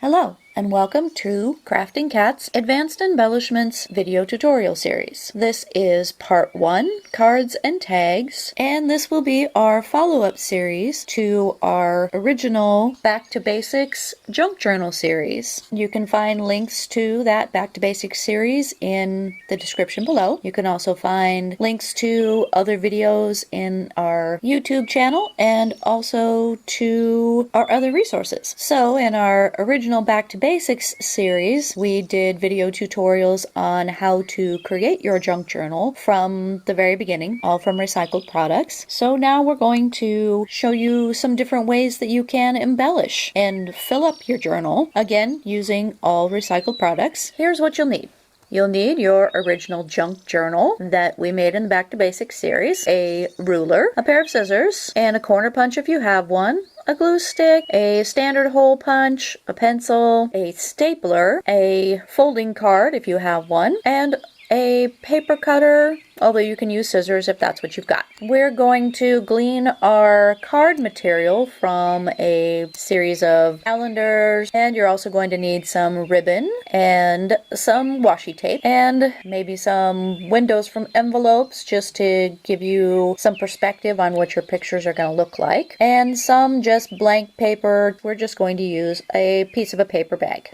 Hello, and welcome to Crafting Cat's Advanced Embellishments video tutorial series. This is part 1, Cards and Tags, and this will be our follow-up series to our original Back to Basics Junk Journal series. You can find links to that Back to Basics series in the description below. You can also find links to other videos in our YouTube channel and also to our other resources. So in our original Back to Basics series, we did video tutorials on how to create your junk journal from the very beginning, all from recycled products. So now we're going to show you some different ways that you can embellish and fill up your journal, again, using all recycled products. Here's what you'll need. You'll need your original junk journal that we made in the Back to Basics series, a ruler, a pair of scissors, and a corner punch if you have one, a glue stick, a standard hole punch, a pencil, a stapler, a folding card if you have one, and a paper cutter, although you can use scissors if that's what you've got. We're going to glean our card material from a series of calendars, and you're also going to need some ribbon and some washi tape and maybe some windows from envelopes just to give you some perspective on what your pictures are going to look like, and some just blank paper. We're just going to use a piece of a paper bag.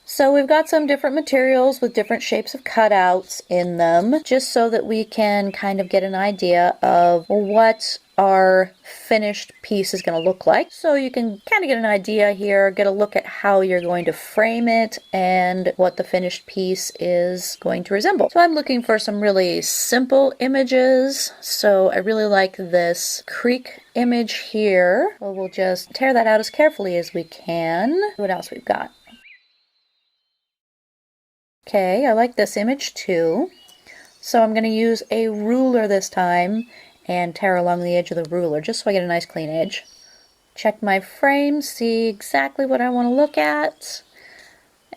So we've got some different materials with different shapes of cutouts in them, just so that we can kind of get an idea of what our finished piece is going to look like. So you can kind of get an idea here, get a look at how you're going to frame it and what the finished piece is going to resemble. So I'm looking for some really simple images. So I really like this creek image here. So we'll just tear that out as carefully as we can. What else we've got? Okay, I like this image too. So I'm going to use a ruler this time and tear along the edge of the ruler just so I get a nice clean edge. Check my frame, see exactly what I want to look at,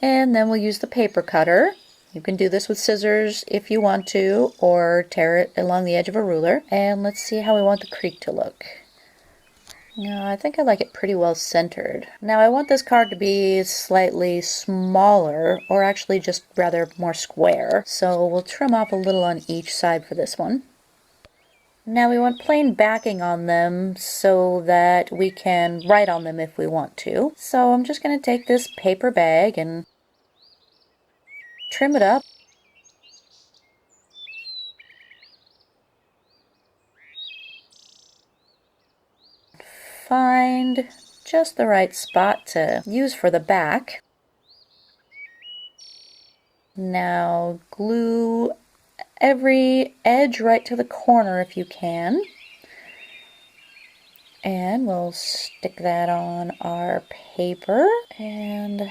and then we'll use the paper cutter. You can do this with scissors if you want to, or tear it along the edge of a ruler. And let's see how we want the creek to look. No, I think I like it pretty well centered. Now I want this card to be slightly smaller, or actually just rather more square. So we'll trim off a little on each side for this one. Now we want plain backing on them so that we can write on them if we want to. So I'm just going to take this paper bag and trim it up. Find just the right spot to use for the back. Now glue every edge right to the corner if you can. And we'll stick that on our paper. And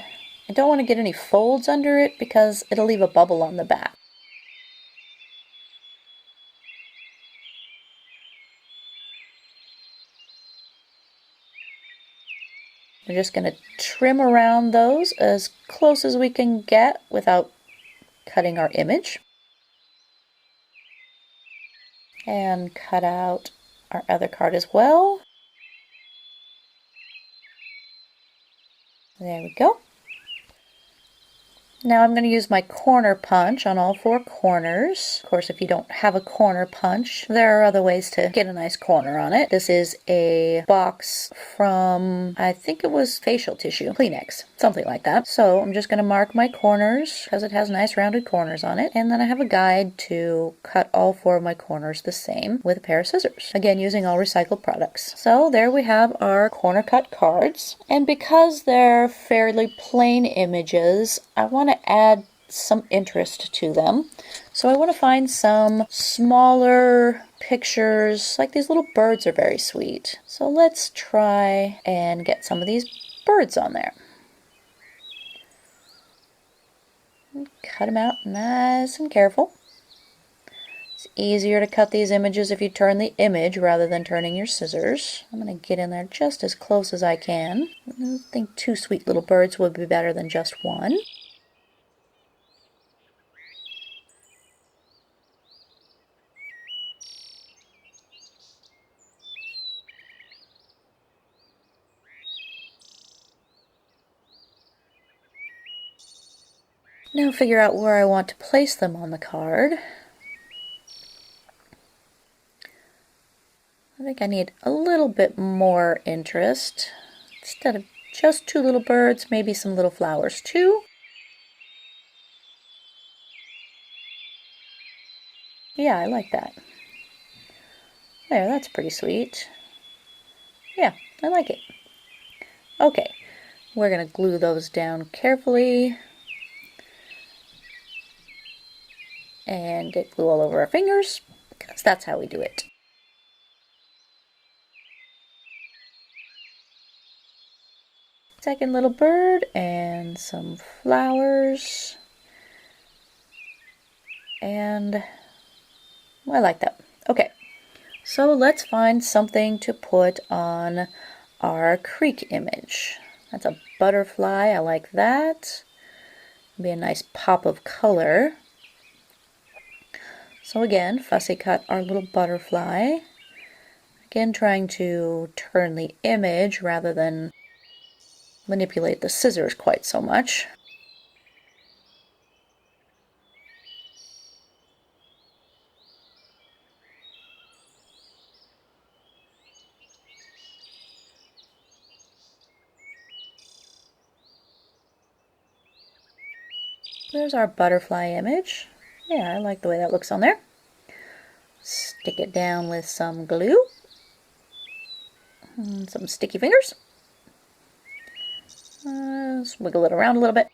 I don't want to get any folds under it because it'll leave a bubble on the back. We're just going to trim around those as close as we can get without cutting our image. And cut out our other card as well. There we go. Now I'm going to use my corner punch on all 4 corners. Of course, if you don't have a corner punch, there are other ways to get a nice corner on it. This is a box from, I think it was facial tissue, Kleenex, something like that. So I'm just going to mark my corners because it has nice rounded corners on it. And then I have a guide to cut all 4 of my corners the same with a pair of scissors. Again, using all recycled products. So there we have our corner cut cards. And because they're fairly plain images, I want to add some interest to them. So I want to find some smaller pictures, like these little birds are very sweet. So let's try and get some of these birds on there. Cut them out nice and careful. It's easier to cut these images if you turn the image rather than turning your scissors. I'm going to get in there just as close as I can. I think 2 sweet little birds would be better than just 1. Now figure out where I want to place them on the card. I think I need a little bit more interest. Instead of just two little birds, maybe some little flowers too. Yeah, I like that. There, that's pretty sweet. Yeah, I like it. Okay, we're going to glue those down carefully and get glue all over our fingers, because that's how we do it. Second little bird and some flowers. And I like that. Okay, so let's find something to put on our creek image. That's a butterfly. I like that. Be a nice pop of color. So again, fussy cut our little butterfly. Again, trying to turn the image rather than manipulate the scissors quite so much. There's our butterfly image. Yeah, I like the way that looks on there. Stick it down with some glue. And some sticky fingers. Just wiggle it around a little bit.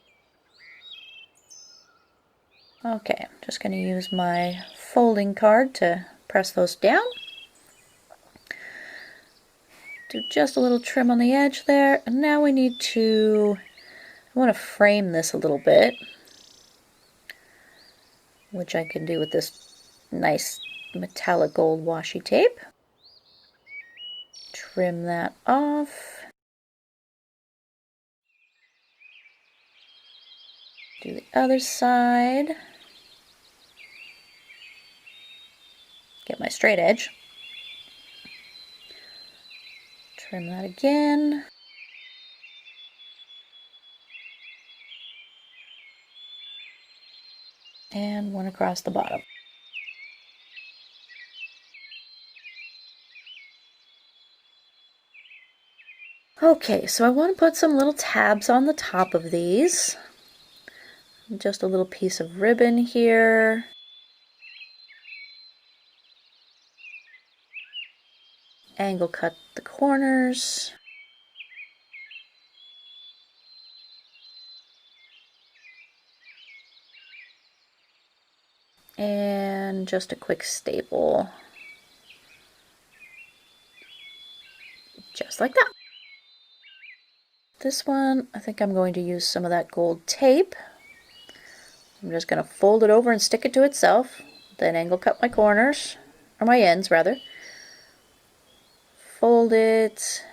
Okay, I'm just going to use my folding card to press those down. Do just a little trim on the edge there. And now we need to, I want to frame this a little bit, which I can do with this nice metallic gold washi tape. Trim that off. Do the other side. Get my straight edge. Trim that again. And one across the bottom. Okay, so I want to put some little tabs on the top of these. Just a little piece of ribbon here. Angle cut the corners. And just a quick staple. Just like that. This one, I think I'm going to use some of that gold tape. I'm just going to fold it over and stick it to itself. Then angle cut my corners, or my ends rather. Fold it,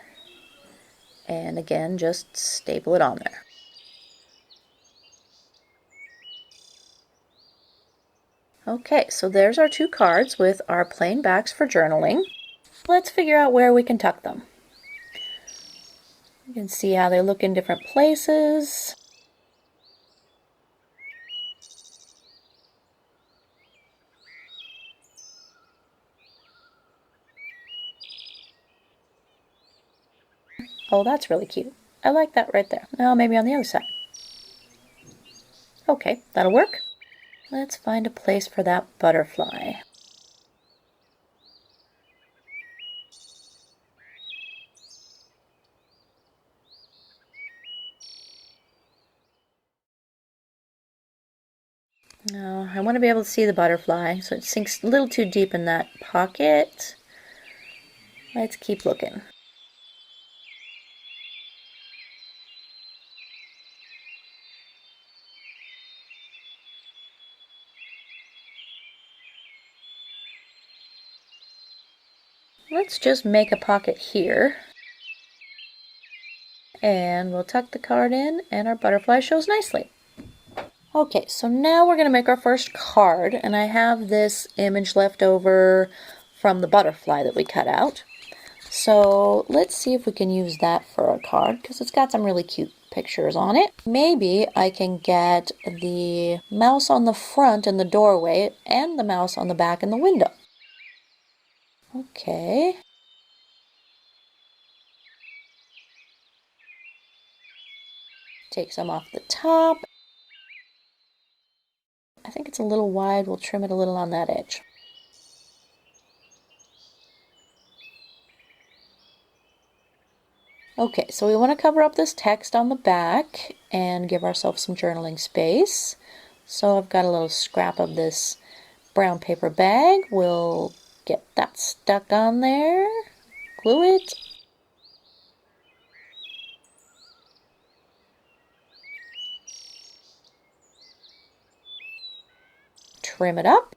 and again, just staple it on there. Okay, so there's our two cards with our plain backs for journaling. Let's figure out where we can tuck them. You can see how they look in different places. Oh, that's really cute. I like that right there. Now maybe on the other side. Okay, that'll work. Let's find a place for that butterfly. Now, I want to be able to see the butterfly, so it sinks a little too deep in that pocket. Let's keep looking. Let's just make a pocket here. And we'll tuck the card in, and our butterfly shows nicely. Okay, so now we're going to make our first card, and I have this image left over from the butterfly that we cut out. So let's see if we can use that for a card, because it's got some really cute pictures on it. Maybe I can get the mouse on the front in the doorway and the mouse on the back in the window. Okay. Take some off the top. I think it's a little wide. We'll trim it a little on that edge. Okay, so we want to cover up this text on the back and give ourselves some journaling space. So I've got a little scrap of this brown paper bag. We'll get that stuck on there, glue it. Trim it up.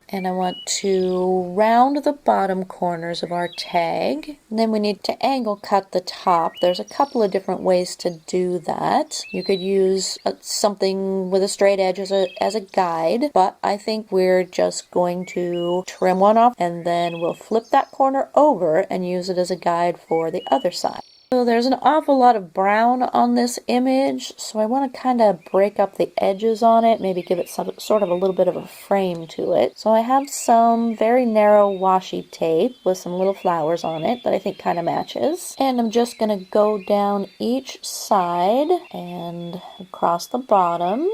And I want to round the bottom corners of our tag. And then we need to angle cut the top. There's a couple of different ways to do that. You could use something with a straight edge as a guide, but I think we're just going to trim one off and then we'll flip that corner over and use it as a guide for the other side. So there's an awful lot of brown on this image, so I want to kind of break up the edges on it, maybe give it some sort of a little bit of a frame to it. So I have some very narrow washi tape with some little flowers on it that I think kind of matches. And I'm just going to go down each side and across the bottom.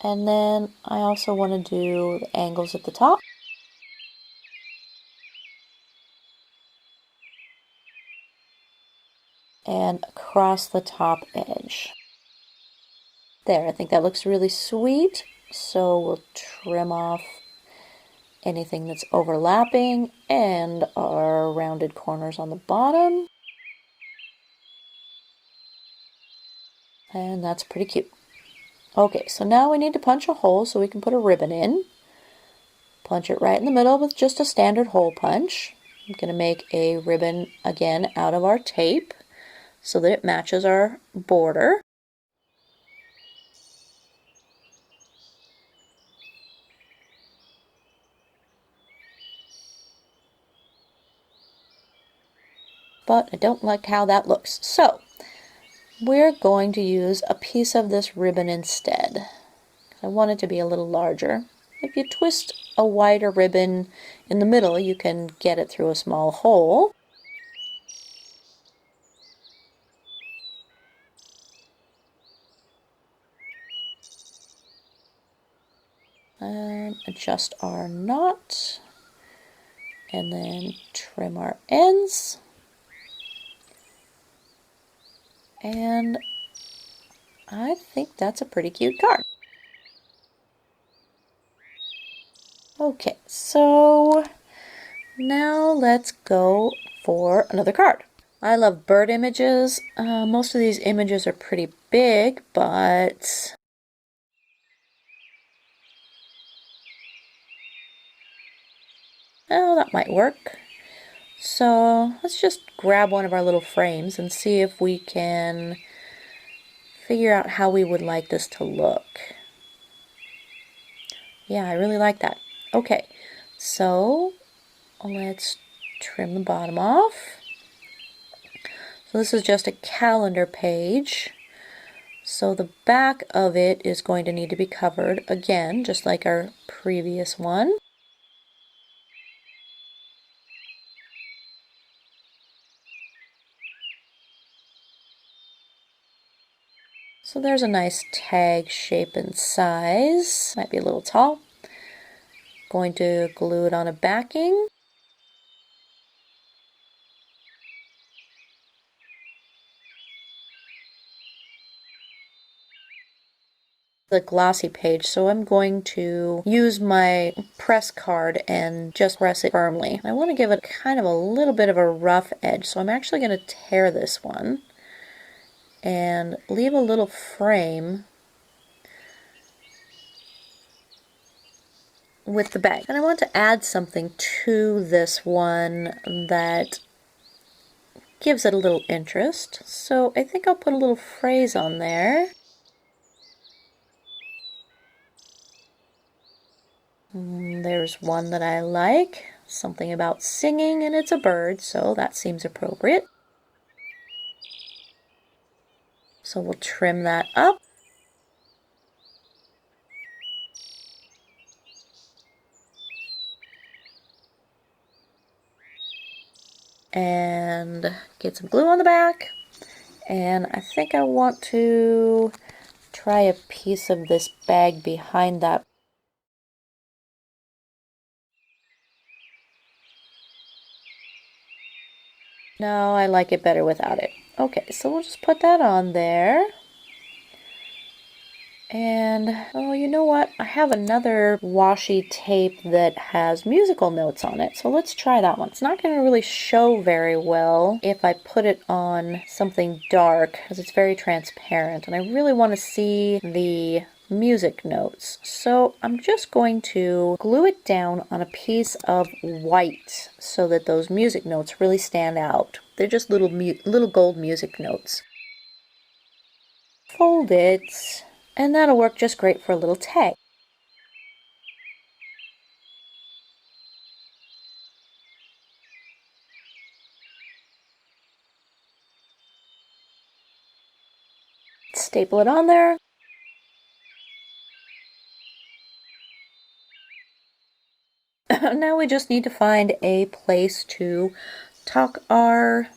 And then I also want to do the angles at the top. And across the top edge. There, I think that looks really sweet. So we'll trim off anything that's overlapping and our rounded corners on the bottom. And that's pretty cute. Okay, so now we need to punch a hole so we can put a ribbon in. Punch it right in the middle with just a standard hole punch. I'm going to make a ribbon again out of our tape so that it matches our border. But I don't like how that looks. So we're going to use a piece of this ribbon instead. I want it to be a little larger. If you twist a wider ribbon in the middle, you can get it through a small hole. And adjust our knot. And then trim our ends. And I think that's a pretty cute card. Okay, so now let's go for another card. I love bird images. Most of these images are pretty big, but oh, that might work. So let's just grab one of our little frames and see if we can figure out how we would like this to look. Yeah, I really like that. Okay, so let's trim the bottom off. So this is just a calendar page. So the back of it is going to need to be covered again, just like our previous one. So there's a nice tag shape and size. Might be a little tall. Going to glue it on a backing. The glossy page, so I'm going to use my press card and just press it firmly. I want to give it kind of a little bit of a rough edge, so I'm actually going to tear this one and leave a little frame with the bag. And I want to add something to this one that gives it a little interest. So I think I'll put a little phrase on there. There's one that I like. Something about singing, and it's a bird, so that seems appropriate. So we'll trim that up. And get some glue on the back. And I think I want to try a piece of this bag behind that. No, I like it better without it. Okay, so we'll just put that on there. And, oh, you know what? I have another washi tape that has musical notes on it, so let's try that one. It's not going to really show very well if I put it on something dark, because it's very transparent, and I really want to see the music notes. So I'm just going to glue it down on a piece of white so that those music notes really stand out. They're just little gold music notes. Fold it. And that'll work just great for a little tag. Staple it on there. Now we just need to find a place to tuck our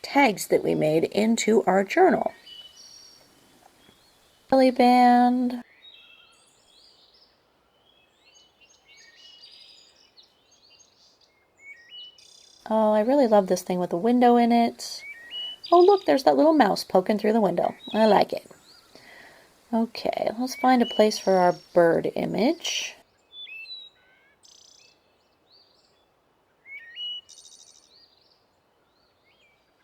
tags that we made into our journal. Belly band. Oh, I really love this thing with a window in it. Oh, look, there's that little mouse poking through the window. I like it. Okay, let's find a place for our bird image.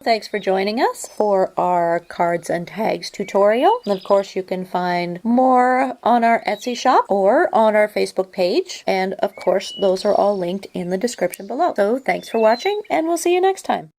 Thanks for joining us for our cards and tags tutorial. And of course, you can find more on our Etsy shop or on our Facebook page. And of course, those are all linked in the description below. So thanks for watching, and we'll see you next time.